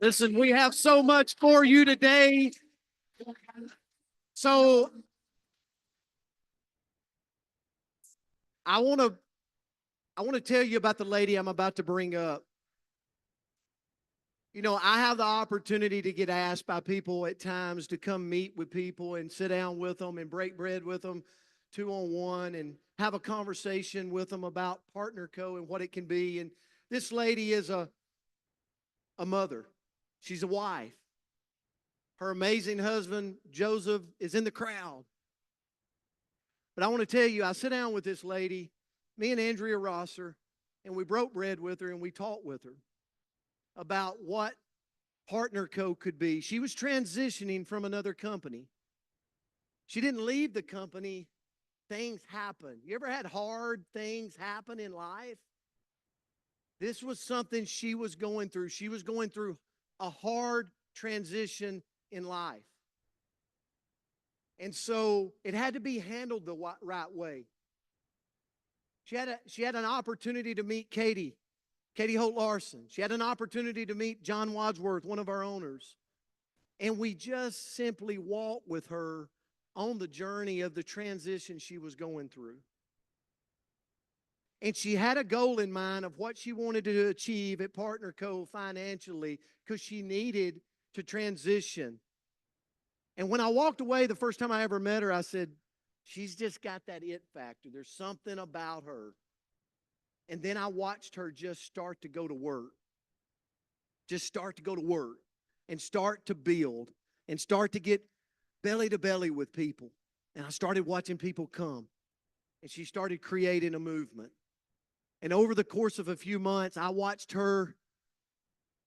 Listen, we have so much for you today. So I want to tell you about the lady I'm about to bring up. You know, I have the opportunity to get asked by people at times to come meet with people and sit down with them and break bread with them 2-on-1 and have a conversation with them about Partner Co. and what it can be. And this lady is a mother. She's a wife. Her amazing husband, Joseph, is in the crowd. But I want to tell you, I sit down with this lady, me and Andrea Rosser, and we broke bread with her and we talked with her about what Partner Co. could be. She was transitioning from another company. She didn't leave the company. Things happen. You ever had hard things happen in life? This was something she was going through. She was going through a hard transition in life. And so it had to be handled the right way. She had an opportunity to meet Katie Holt Larson. She had an opportunity to meet John Wadsworth, one of our owners. And we just simply walked with her on the journey of the transition she was going through. And she had a goal in mind of what she wanted to achieve at Partner Co. financially because she needed to transition. And when I walked away the first time I ever met her, I said, she's just got that it factor. There's something about her. And then I watched her just start to go to work. Just start to go to work and start to build and start to get belly to belly with people. And I started watching people come. And she started creating a movement. And over the course of a few months, I watched her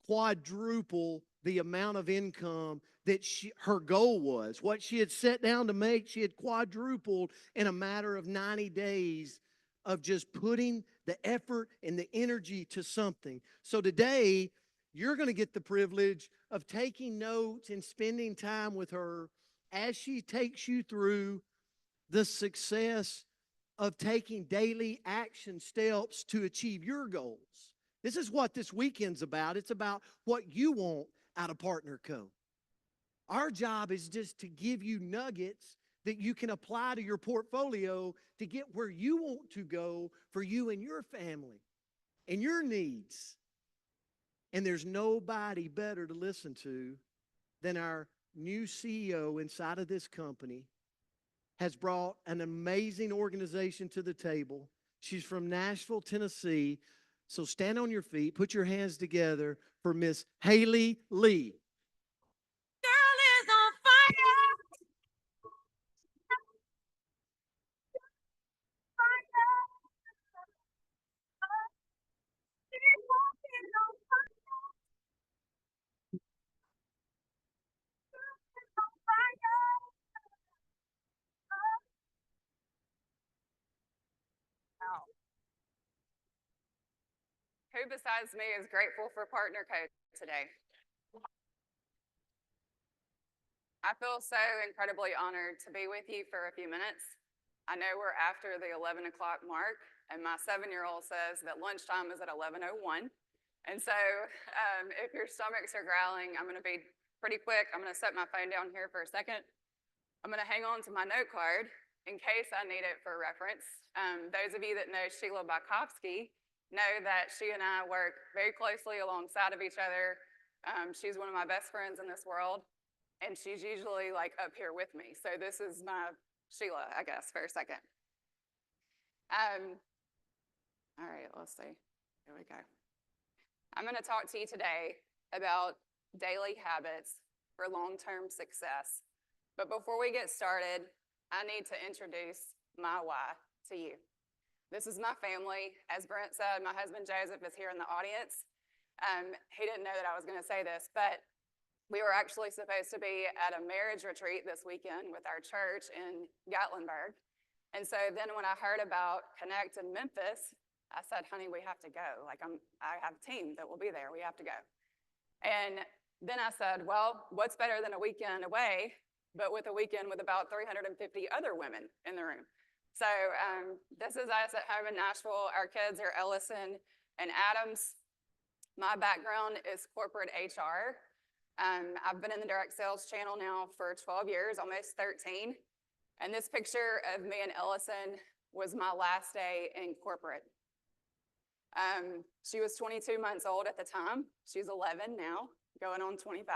quadruple the amount of income that her goal was. What she had set down to make, she had quadrupled in a matter of 90 days of just putting the effort and the energy to something. So today, you're going to get the privilege of taking notes and spending time with her as she takes you through the success of taking daily action steps to achieve your goals. This is what this weekend's about. It's about what you want out of Partner Co. Our job is just to give you nuggets that you can apply to your portfolio to get where you want to go for you and your family and your needs. And there's nobody better to listen to than our new CEO inside of this company. Has brought an amazing organization to the table. She's from Nashville, Tennessee. So stand on your feet, put your hands together for Miss Haley Lee. Girl is on fire. Who besides me is grateful for Partner Co. today? I feel so incredibly honored to be with you for a few minutes. I know we're after the 11 o'clock mark, and my 7-year-old says that lunchtime is at 11:01. And so if your stomachs are growling, I'm going to be pretty quick. I'm going to set my phone down here for a second. I'm going to hang on to my note card in case I need it for reference. Those of you that know Sheila Bykowski know that she and I work very closely alongside of each other. She's one of my best friends in this world, and she's usually like up here with me. So this is my Sheila, I guess, for a second. All right, let's see. Here we go. I'm going to talk to you today about daily habits for long-term success. But before we get started, I need to introduce my why to you. This is my family. As Brent said, my husband Joseph is here in the audience. He didn't know that I was going to say this, but we were actually supposed to be at a marriage retreat this weekend with our church in Gatlinburg. And so then when I heard about Connect in Memphis, I said, honey, we have to go. Like I have a team that will be there. We have to go. And then I said, well, what's better than a weekend away, but with a weekend with about 350 other women in the room. So this is us at home in Nashville. Our kids are Ellison and Adams. My background is corporate HR. I've been in the direct sales channel now for 12 years, almost 13. And this picture of me and Ellison was my last day in corporate. She was 22 months old at the time. She's 11 now, going on 25.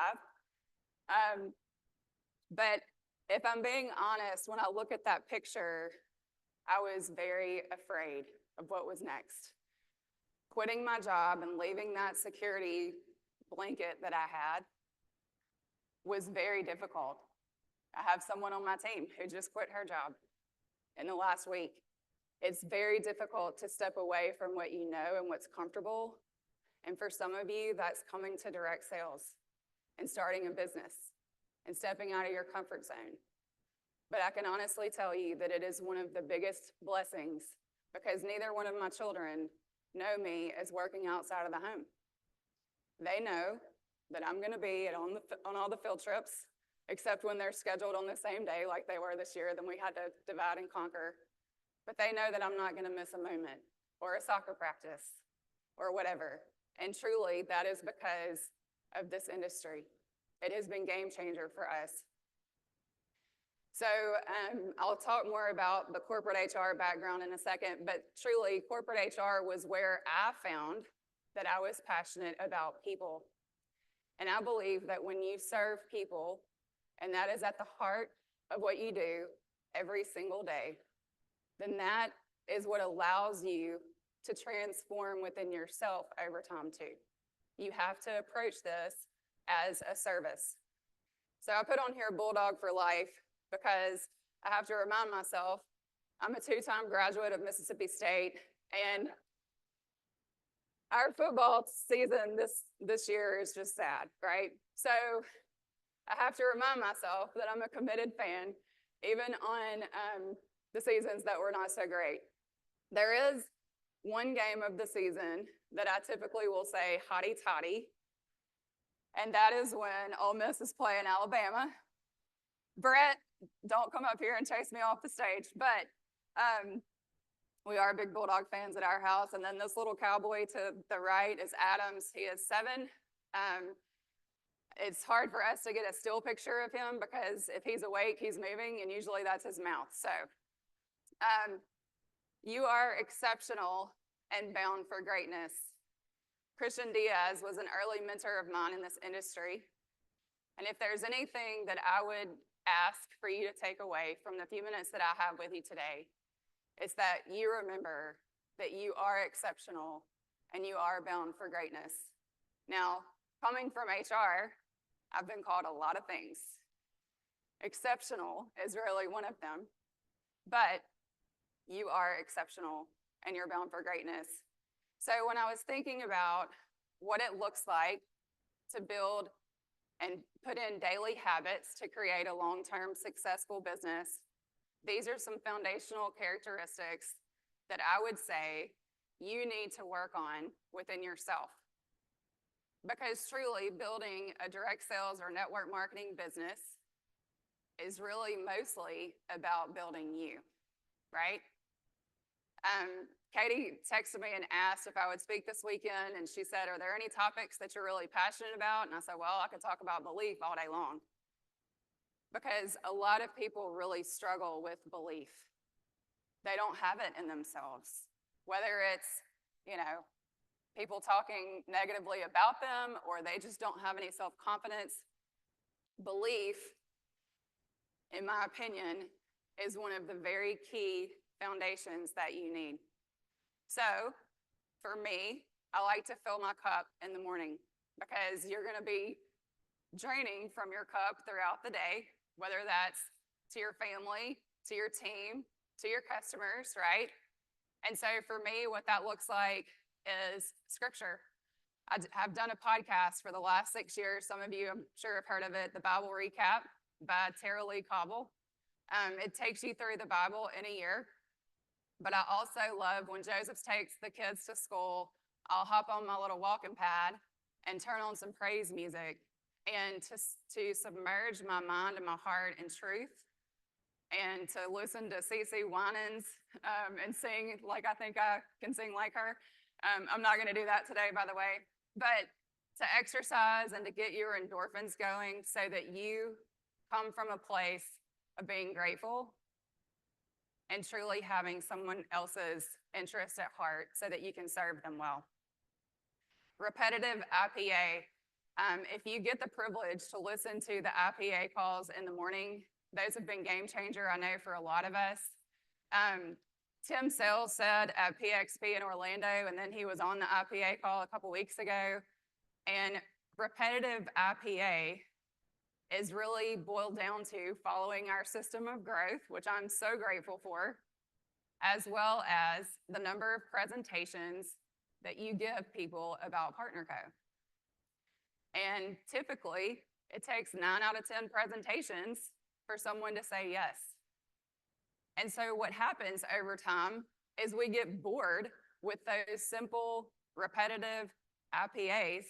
But if I'm being honest, when I look at that picture, I was very afraid of what was next. Quitting my job and leaving that security blanket that I had was very difficult. I have someone on my team who just quit her job in the last week. It's very difficult to step away from what you know and what's comfortable. And for some of you, that's coming to direct sales and starting a business and stepping out of your comfort zone. But I can honestly tell you that it is one of the biggest blessings because neither one of my children know me as working outside of the home. They know that I'm going to be on all the field trips, except when they're scheduled on the same day like they were this year, then we had to divide and conquer. But they know that I'm not going to miss a moment or a soccer practice or whatever. And truly, that is because of this industry. It has been game changer for us. So I'll talk more about the corporate HR background in a second, but truly, corporate HR was where I found that I was passionate about people. And I believe that when you serve people, and that is at the heart of what you do every single day, then that is what allows you to transform within yourself over time too. You have to approach this as a service. So I put on here Bulldog for Life because I have to remind myself I'm a two-time graduate of Mississippi State, and our football season this year is just sad, right? So I have to remind myself that I'm a committed fan, even on the seasons that were not so great. There is one game of the season that I typically will say hotty toddy, and that is when Ole Miss is playing Alabama. Brett, don't come up here and chase me off the stage, but we are big Bulldog fans at our house. And then this little cowboy to the right is Adams. He is 7. It's hard for us to get a still picture of him because if he's awake, he's moving, and usually that's his mouth. So you are exceptional and bound for greatness. Christian Diaz was an early mentor of mine in this industry. And if there's anything that I would ask for you to take away from the few minutes that I have with you today, it's that you remember that you are exceptional and you are bound for greatness. Now, coming from HR, I've been called a lot of things. Exceptional is really one of them, but you are exceptional and you're bound for greatness. So when I was thinking about what it looks like to build and put in daily habits to create a long-term successful business, these are some foundational characteristics that I would say you need to work on within yourself. Because truly, building a direct sales or network marketing business is really mostly about building you, right? Katie texted me and asked if I would speak this weekend, and she said, are there any topics that you're really passionate about? And I said, well, I could talk about belief all day long. Because a lot of people really struggle with belief. They don't have it in themselves. Whether it's, people talking negatively about them, or they just don't have any self-confidence. Belief, in my opinion, is one of the very key foundations that you need. So, for me, I like to fill my cup in the morning because you're going to be draining from your cup throughout the day, whether that's to your family, to your team, to your customers, right? And so for me, what that looks like is scripture. I've done a podcast for the last 6 years. Some of you, I'm sure, have heard of it, The Bible Recap by Tara Lee Cobble. It takes you through the Bible in a year. But I also love when Joseph takes the kids to school, I'll hop on my little walking pad and turn on some praise music and to submerge my mind and my heart in truth and to listen to CeCe Winans and sing like I think I can sing like her. I'm not going to do that today, by the way, but to exercise and to get your endorphins going so that you come from a place of being grateful and truly having someone else's interest at heart so that you can serve them well. Repetitive IPA. If you get the privilege to listen to the IPA calls in the morning, those have been game changer, I know, for a lot of us. Tim Sales said at PXP in Orlando, and then he was on the IPA call a couple weeks ago, and repetitive IPA is really boiled down to following our system of growth, which I'm so grateful for, as well as the number of presentations that you give people about PartnerCo. And typically, it takes 9 out of 10 presentations for someone to say yes. And so what happens over time is we get bored with those simple, repetitive IPAs,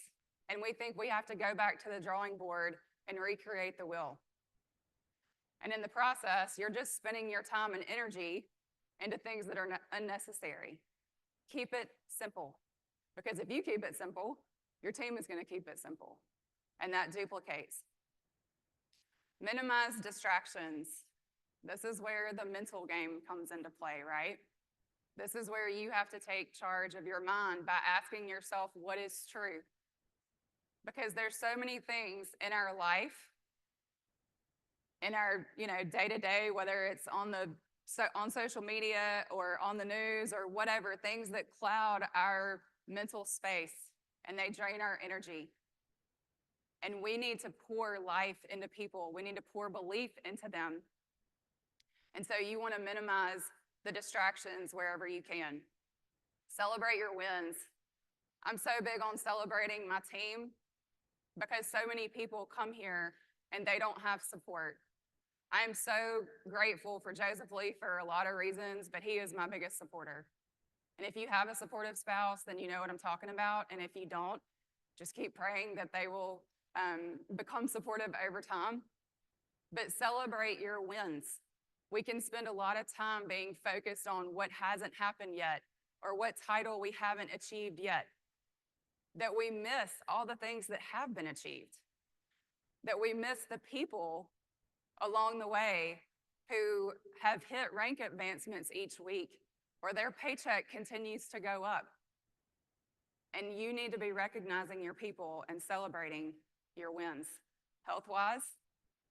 and we think we have to go back to the drawing board and recreate the wheel. And in the process, you're just spending your time and energy into things that are unnecessary. Keep it simple, because if you keep it simple, your team is going to keep it simple, and that duplicates. Minimize distractions. This is where the mental game comes into play, right? This is where you have to take charge of your mind by asking yourself what is true. Because there's so many things in our life, in our day-to-day, whether it's on social media or on the news or whatever, things that cloud our mental space and they drain our energy. And we need to pour life into people. We need to pour belief into them. And so you want to minimize the distractions wherever you can. Celebrate your wins. I'm so big on celebrating my team because so many people come here and they don't have support. I am so grateful for Joseph Lee for a lot of reasons, but he is my biggest supporter. And if you have a supportive spouse, then you know what I'm talking about. And if you don't, just keep praying that they will become supportive over time. But celebrate your wins. We can spend a lot of time being focused on what hasn't happened yet or what title we haven't achieved yet, that we miss all the things that have been achieved, that we miss the people along the way who have hit rank advancements each week or their paycheck continues to go up. And you need to be recognizing your people and celebrating your wins, health-wise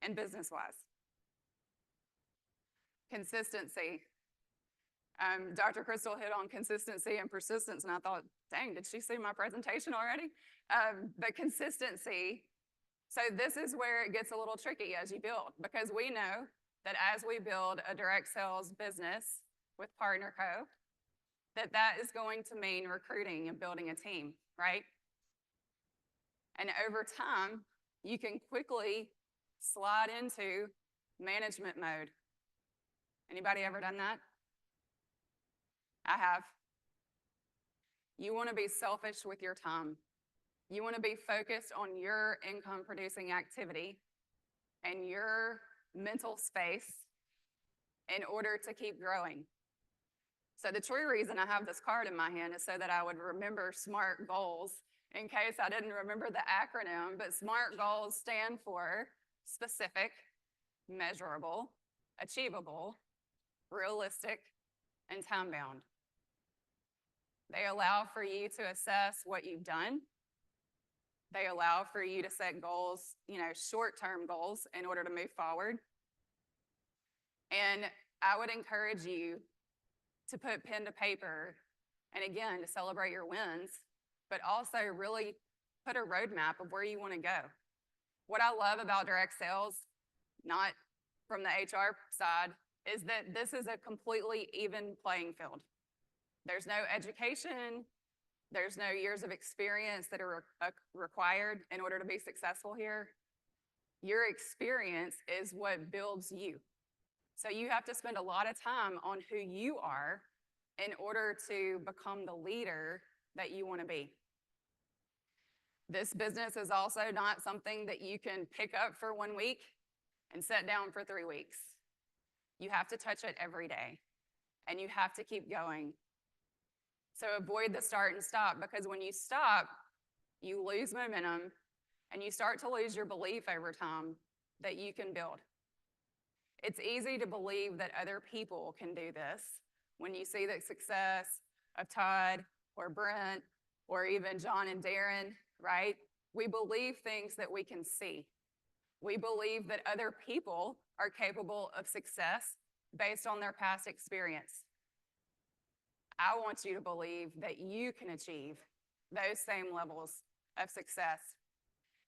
and business-wise. Consistency. Dr. Crystal hit on consistency and persistence, and I thought, dang, did she see my presentation already? But consistency, so this is where it gets a little tricky as you build, because we know that as we build a direct sales business with PartnerCo, that is going to mean recruiting and building a team, right? And over time, you can quickly slide into management mode. Anybody ever done that? I have. You want to be selfish with your time. You want to be focused on your income producing activity and your mental space in order to keep growing. So the true reason I have this card in my hand is so that I would remember SMART goals in case I didn't remember the acronym, but SMART goals stand for specific, measurable, achievable, realistic, and time-bound. They allow for you to assess what you've done. They allow for you to set goals, short-term goals in order to move forward. And I would encourage you to put pen to paper, and again, to celebrate your wins, but also really put a roadmap of where you want to go. What I love about direct sales, not from the HR side, is that this is a completely even playing field. There's no education, there's no years of experience that are required in order to be successful here. Your experience is what builds you. So you have to spend a lot of time on who you are in order to become the leader that you want to be. This business is also not something that you can pick up for 1 week and set down for 3 weeks. You have to touch it every day, and you have to keep going. So avoid the start and stop, because when you stop, you lose momentum, and you start to lose your belief over time that you can build. It's easy to believe that other people can do this when you see the success of Todd or Brent or even John and Darren, right? We believe things that we can see. We believe that other people are capable of success based on their past experience. I want you to believe that you can achieve those same levels of success.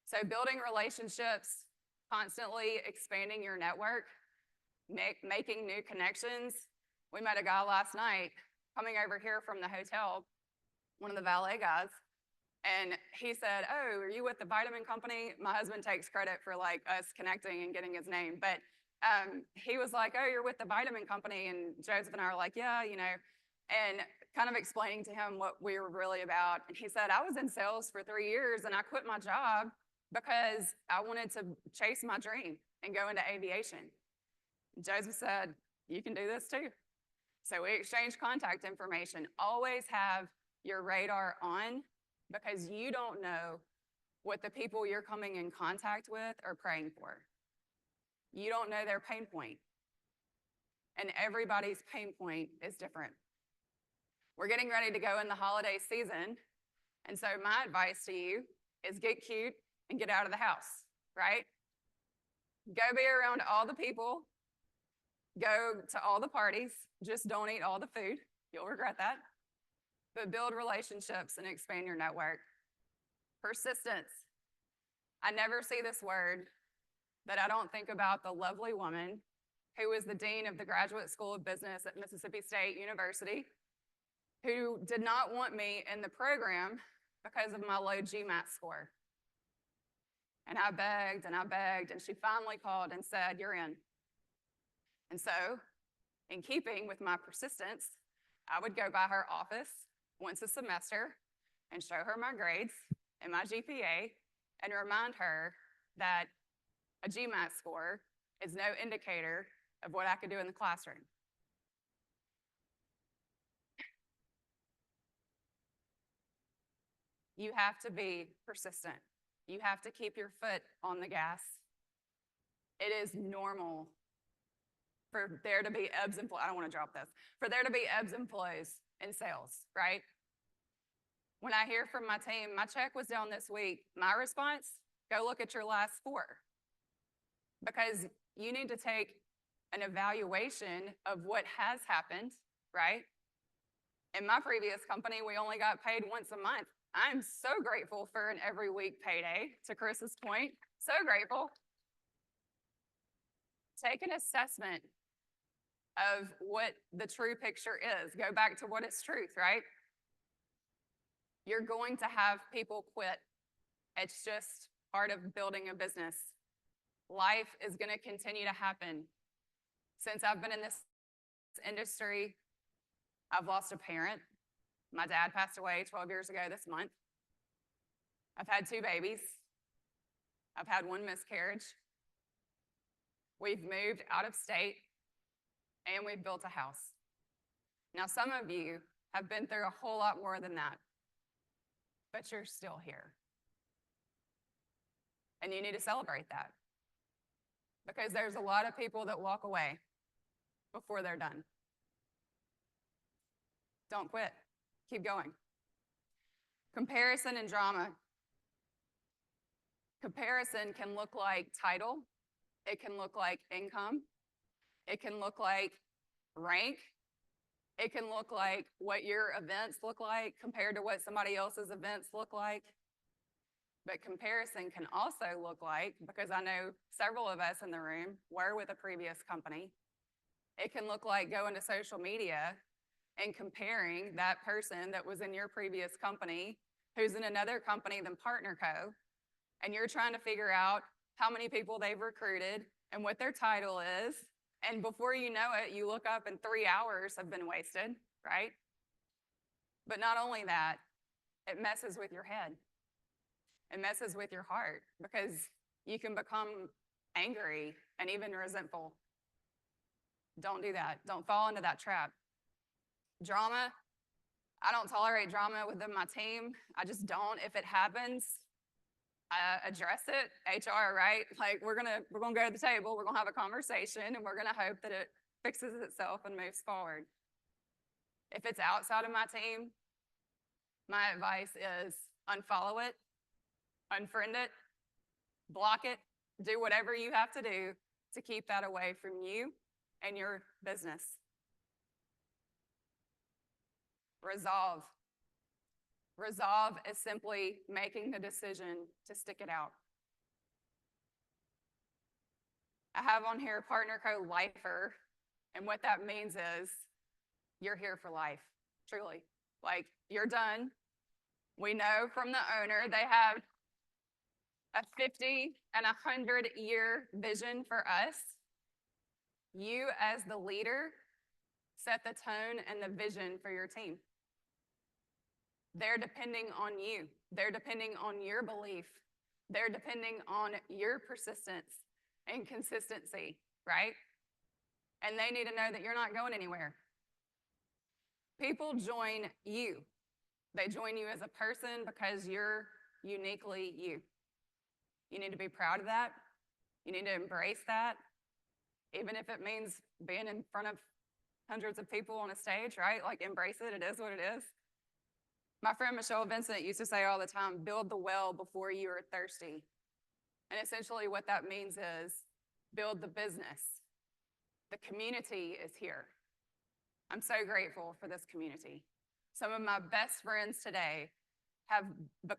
So building relationships, constantly expanding your network, making new connections. We met a guy last night coming over here from the hotel, one of the valet guys, and he said, "Oh, are you with the vitamin company?" My husband takes credit for like us connecting and getting his name, but he was like, "Oh, you're with the vitamin company," and Joseph and I are like, "Yeah, you know," and kind of explaining to him what we were really about. And he said, "I was in sales for 3 years and I quit my job because I wanted to chase my dream and go into aviation." And Joseph said, "You can do this too." So we exchanged contact information. Always have your radar on, because you don't know what the people you're coming in contact with are praying for. You don't know their pain point. And everybody's pain point is different. We're getting ready to go in the holiday season. And so my advice to you is get cute and get out of the house, right? Go be around all the people. Go to all the parties. Just don't eat all the food. You'll regret that. But build relationships and expand your network. Persistence. I never see this word that I don't think about the lovely woman who was the dean of the Graduate School of Business at Mississippi State University, who did not want me in the program because of my low GMAT score. And I begged, and she finally called and said, "You're in." And so, in keeping with my persistence, I would go by her office once a semester and show her my grades and my GPA and remind her that a GMAT score is no indicator of what I could do in the classroom. You have to be persistent. You have to keep your foot on the gas. It is normal for there to be ebbs and flows. I don't want to drop this. For there to be ebbs and flows in sales, right? When I hear from my team, my check was down this week, my response, go look at your last 4. Because you need to take an evaluation of what has happened, right? In my previous company, we only got paid once a month. I'm so grateful for an every week payday, to Chris's point, so grateful. Take an assessment of what the true picture is. Go back to what is truth, right? You're going to have people quit. It's just part of building a business. Life is going to continue to happen. Since I've been in this industry, I've lost a parent. My dad passed away 12 years ago this month. I've had 2 babies. I've had 1 miscarriage. We've moved out of state, and we've built a house. Now, some of you have been through a whole lot more than that, but you're still here. And you need to celebrate that, because there's a lot of people that walk away before they're done. Don't quit. Keep going. Comparison and drama. Comparison can look like title. It can look like income. It can look like rank. It can look like what your events look like compared to what somebody else's events look like. But comparison can also look like, because I know several of us in the room were with a previous company, it can look like going to social media and comparing that person that was in your previous company who's in another company than Partner Co. And you're trying to figure out how many people they've recruited and what their title is. And before you know it, you look up and 3 hours have been wasted, right? But not only that, it messes with your head. It messes with your heart, because you can become angry and even resentful. Don't do that. Don't fall into that trap. Drama, I don't tolerate drama within my team. I just don't. If it happens, I address it. HR, right? Like we're gonna go to the table, we're gonna have a conversation, and we're gonna hope that it fixes itself and moves forward. If it's outside of my team, my advice is unfollow it, unfriend it, block it, do whatever you have to do to keep that away from you and your business. Resolve. Resolve is simply making the decision to stick it out. I have on here Partner Co. Lifer, and what that means is you're here for life, truly. Like, you're done. We know from the owner they have a 50 and 100-year vision for us. You, as the leader, set the tone and the vision for your team. They're depending on you. They're depending on your belief. They're depending on your persistence and consistency, right? And they need to know that you're not going anywhere. People join you. They join you as a person because you're uniquely you. You need to be proud of that. You need to embrace that, even if it means being in front of hundreds of people on a stage, right? Like, embrace it. It is what it is. My friend Michelle Vincent used to say all the time, build the well before you are thirsty. And essentially what that means is build the business. The community is here. I'm so grateful for this community. Some of my best friends today have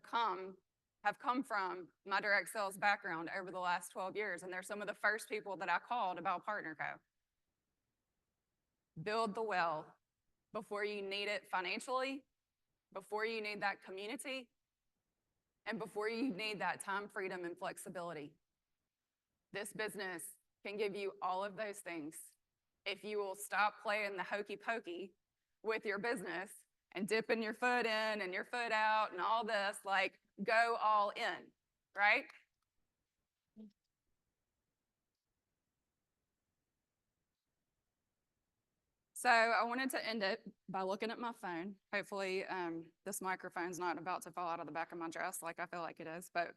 come from my direct sales background over the last 12 years, and they're some of the first people that I called about Partner Co. Build the well before you need it financially, before you need that community, and before you need that time, freedom, and flexibility. This business can give you all of those things if you will stop playing the hokey pokey with your business and dipping your foot in and your foot out and all this, like, go all in, right? So I wanted to end it by looking at my phone. Hopefully this microphone's not about to fall out of the back of my dress like I feel like it is. But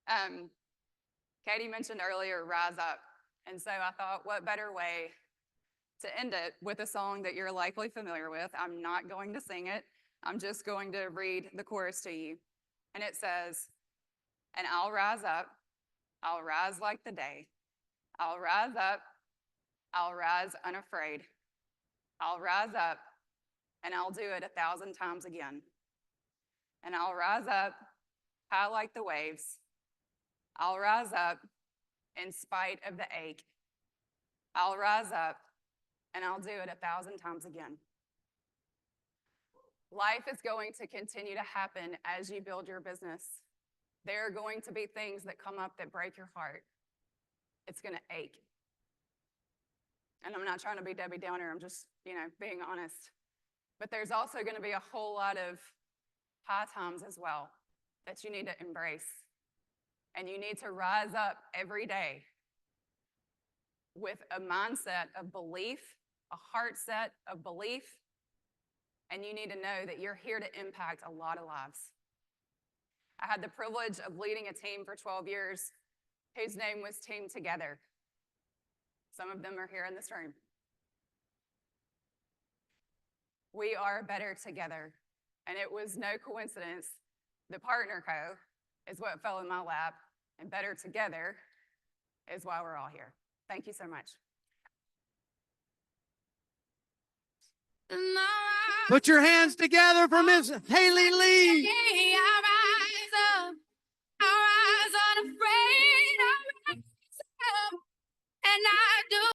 Katie mentioned earlier, Rise Up. And so I thought, what better way to end it with a song that you're likely familiar with. I'm not going to sing it. I'm just going to read the chorus to you. And it says, and I'll rise up. I'll rise like the day. I'll rise up. I'll rise unafraid. I'll rise up, and I'll do it 1,000 times again. And I'll rise up high like the waves. I'll rise up in spite of the ache. I'll rise up, and I'll do it 1,000 times again. Life is going to continue to happen as you build your business. There are going to be things that come up that break your heart. It's going to ache. And I'm not trying to be Debbie Downer, I'm just, being honest. But there's also going to be a whole lot of high times as well that you need to embrace. And you need to rise up every day with a mindset of belief, a heart set of belief, and you need to know that you're here to impact a lot of lives. I had the privilege of leading a team for 12 years whose name was Team Together. Some of them are here in this room. We are better together. And it was no coincidence that Partner Co. is what fell in my lap, and better together is why we're all here. Thank you so much. Put your hands together for Miss Haley Lee.